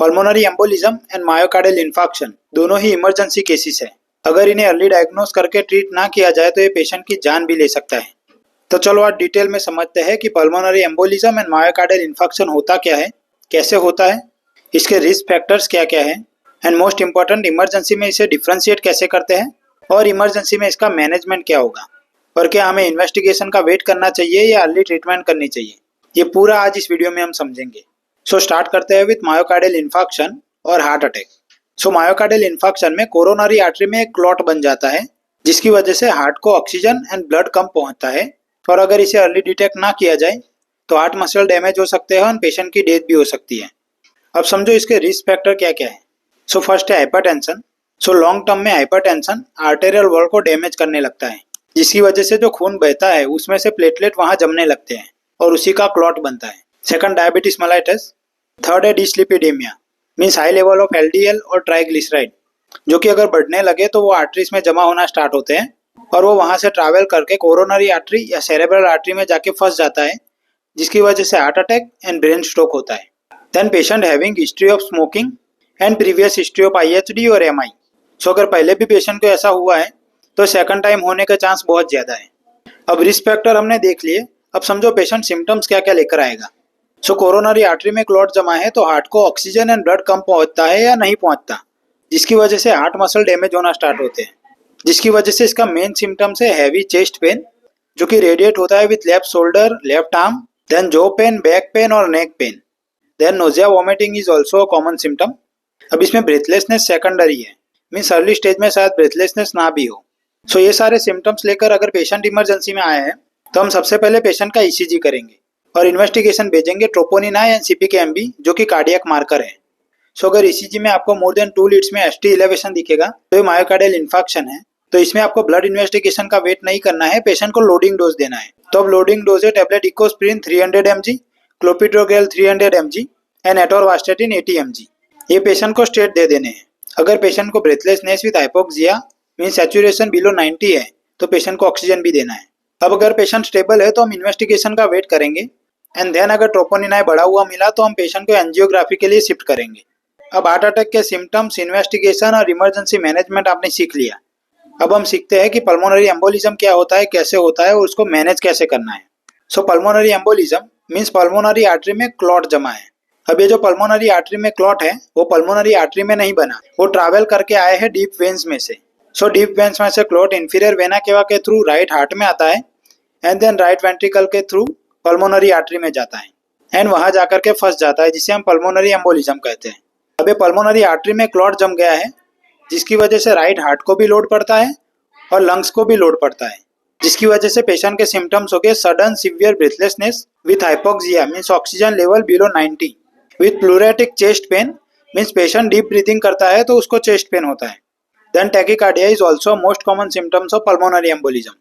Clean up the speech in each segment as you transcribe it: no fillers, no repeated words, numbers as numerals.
Pulmonary embolism and myocardial infarction दोनों ही emergency cases है। अगर इन्हें अर्ली डायग्नोस करके ट्रीट ना किया जाए तो ये पेशेंट की जान भी ले सकता है। तो चलो आज डिटेल में समझते हैं कि pulmonary embolism and myocardial infarction होता क्या है, कैसे होता है, इसके रिस्क फैक्टर्स क्या क्या है, एंड मोस्ट इंपॉर्टेंट इमरजेंसी में इसे डिफ्रेंशिएट कैसे करते हैं और इमरजेंसी में इसका मैनेजमेंट क्या होगा, और क्या हमें इन्वेस्टिगेशन का वेट करना चाहिए या अर्ली ट्रीटमेंट करनी चाहिए, ये पूरा आज इस वीडियो में हम समझेंगे। सो स्टार्ट करते हैं विथ मायोकार्डियल इंफार्क्शन और हार्ट अटैक। सो मायोकार्डियल इंफार्क्शन में कोरोनरी आर्टरी में एक क्लॉट बन जाता है जिसकी वजह से हार्ट को ऑक्सीजन एंड ब्लड कम पहुंचता है, और अगर इसे अर्ली डिटेक्ट ना किया जाए तो हार्ट मसल डैमेज हो सकते हैं और पेशेंट की डेथ भी हो सकती है। अब समझो इसके रिस्क फैक्टर क्या क्या है। सो फर्स्ट है हाइपरटेंशन। सो लॉन्ग टर्म में हाइपरटेंशन आर्टेरियल वॉल को डैमेज करने लगता है जिसकी वजह से जो खून बहता है उसमें से प्लेटलेट वहां जमने लगते हैं और उसी का क्लॉट बनता है। Second diabetes mellitus. थर्ड है dyslipidemia, means high level of LDL और ट्राइग्लिसराइड, जो कि अगर बढ़ने लगे तो वो आर्टरीज में जमा होना स्टार्ट होते हैं और वो वहां से ट्रैवल करके कोरोनरी आर्टरी या सेरेब्रल आर्टरी में जाके फंस जाता है जिसकी वजह से heart attack and brain stroke होता है। Then patient having history of smoking and previous history of IHD और एमआई। सो अगर पहले भी पेशेंट को ऐसा हुआ है तो सेकंड टाइम होने का चांस बहुत ज्यादा है। अब रिस्क फैक्टर हमने देख लिए, अब समझो पेशेंट सिम्टम्स क्या क्या लेकर आएगा। सो कोरोनरी आर्टरी में क्लॉट जमा है तो हार्ट को ऑक्सीजन एंड ब्लड कम पहुंचता है या नहीं पहुंचता, जिसकी वजह से हार्ट मसल डैमेज होना स्टार्ट होते हैं, जिसकी वजह से इसका मेन सिम्टम्स है हैवी चेस्ट पेन जो कि रेडिएट होता है with left shoulder, left arm, then जो पेन, बैक पेन और neck pain. Then nausea vomiting is also a common symptom. अब इसमें ब्रेथलेसनेस सेकेंडरी है, मीन्स अर्ली स्टेज में शायद ब्रेथलेसनेस ना भी हो। सो ये सारे सिम्टम्स लेकर अगर पेशेंट इमरजेंसी में आया है तो हम सबसे पहले पेशेंट का ईसीजी करेंगे और इन्वेस्टिगेशन भेजेंगे ट्रोपोनिन आई एंड सीपीके-एमबी जो कि कार्डियक मार्कर है। सो अगर ईसीजी में आपको मोर देन 2 लीड्स में एसटी एलिवेशन दिखेगा तो ये मायोकार्डियल इंफार्क्शन है। तो इसमें आपको ब्लड इन्वेस्टिगेशन का वेट नहीं करना है, पेशेंट को लोडिंग डोज देना है। तो अब लोडिंग डोज है tablet Ecosprin 300 mg, क्लोपिड्रोग्रेल 300 mg and atorvastatin 80 mg। ये पेशेंट को स्ट्रेट दे देने हैं। अगर पेशेंट को breathlessness with hypoxia means saturation below 90 है तो पेशेंट को ऑक्सीजन भी देना है। अब अगर पेशेंट स्टेबल है तो हम इन्वेस्टिगेशन का वेट करेंगे एंड देन अगर ट्रोपोनिन आई बढ़ा हुआ मिला तो हम पेशेंट को एंजियोग्राफी के लिए शिफ्ट करेंगे। अब हार्ट अटैक के सिम्टम्स, इन्वेस्टिगेशन और इमरजेंसी मैनेजमेंट आपने सीख लिया। अब हम सीखते हैं कि पल्मोनरी एम्बोलिज्म क्या होता है, कैसे होता है और उसको मैनेज कैसे करना है। So pulmonary embolism means pulmonary artery में क्लॉट जमा है। अब ये जो पल्मोनरी आर्टरी में क्लॉट है वो पल्मोनरी आर्टरी में नहीं बना, वो ट्रैवल करके आए हैं डीप वेन्स में से। सो डीप वेन्स में से क्लॉट इंफीरियर वेना केवा के थ्रू राइट हार्ट में आता है एंड देन राइट वेंट्रिकल के थ्रू पल्मोनरी आर्टरी में जाता है एंड वहां जाकर के फंस जाता है, जिसे हम पल्मोनरी एम्बोलिज्म कहते हैं। अब ये पल्मोनरी आर्टरी में क्लॉट जम गया है जिसकी वजह से राइट हार्ट को भी लोड पड़ता है और लंग्स को भी लोड पड़ता है, जिसकी वजह से पेशेंट के सिम्टम्स हो गए sudden severe breathlessness with hypoxia means oxygen level below 90, with pleuritic chest pain means patient deep breathing करता है तो उसको चेस्ट पेन होता है। Then tachycardia is also most common symptoms of pulmonary embolism.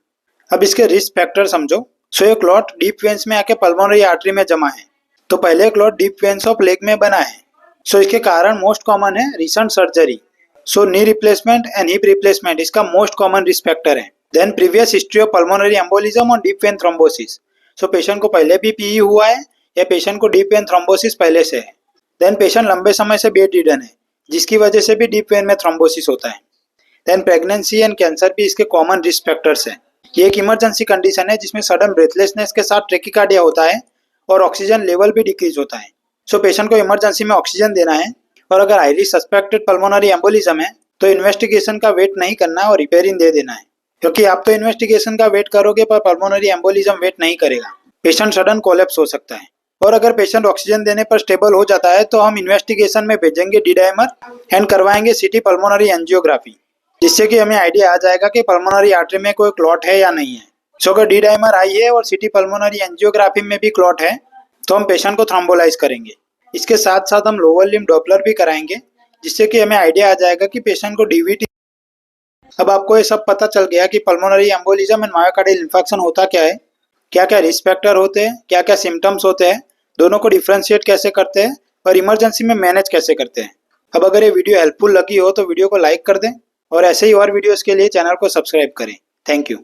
अब इसके रिस्क फैक्टर समझो। सो ये क्लॉट डीप वेन्स में आके पल्मोनरी आर्टरी में जमा है, तो पहले clot deep veins of leg में बना है। सो इसके कारण मोस्ट कॉमन है recent surgery. So knee replacement and hip replacement इसका मोस्ट कॉमन रिस्क फैक्टर है। Then previous history of pulmonary embolism और deep vein thrombosis. So patient को पहले भी पीई हुआ है या पेशेंट को डीप वेन थ्रोम्बोसिस पहले से है। देन पेशेंट लंबे समय से बेड रिडन है जिसकी वजह से भी डीप वेन में थ्रोम्बोसिस होता है। देन प्रेगनेंसी एंड कैंसर भी इसके कॉमन रिस्क फैक्टर्स हैं। ये एक इमरजेंसी कंडीशन है जिसमें सडन ब्रेथलेसनेस के साथ ट्रैकीकार्डिया होता है और ऑक्सीजन लेवल भी डिक्रीज होता है। सो पेशेंट को इमरजेंसी में ऑक्सीजन देना है और अगर हाईली सस्पेक्टेड पल्मोनरी एम्बोलिज्म है तो इन्वेस्टिगेशन का वेट नहीं करना और रिपेयरिंग दे देना है, क्योंकि आप तो इन्वेस्टिगेशन का वेट करोगे पर पल्मोनरी एम्बोलिज्म वेट नहीं करेगा, पेशेंट सडन कोलैप्स हो सकता है। और अगर पेशेंट ऑक्सीजन देने पर स्टेबल हो जाता है तो हम इन्वेस्टिगेशन में भेजेंगे डी-डाइमर एंड करवाएंगे सिटी पल्मोनरी एंजियोग्राफी, जिससे कि हमें आइडिया आ जाएगा कि पल्मोनरी आर्टरी में कोई क्लॉट है या नहीं है। सो अगर डी-डाइमर आई है और सिटी पल्मोनरी एंजियोग्राफी में भी क्लॉट है तो हम पेशेंट को थ्रोम्बोलाइज करेंगे। इसके साथ साथ हम लोअर लिम्ब डॉपलर भी कराएंगे, जिससे कि हमें आइडिया आ जाएगा कि पेशेंट को डीवीटी। अब आपको ये सब पता चल गया कि pulmonary embolism and myocardial infarction होता क्या है, क्या क्या रिस्क फैक्टर होते हैं, क्या क्या सिम्टम्स होते हैं, दोनों को डिफ्रेंशिएट कैसे करते हैं और इमरजेंसी में मैनेज कैसे करते हैं। अब अगर ये वीडियो हेल्पफुल लगी हो तो वीडियो को लाइक कर दें और ऐसे ही और वीडियोस के लिए चैनल को सब्सक्राइब करें। Thank you.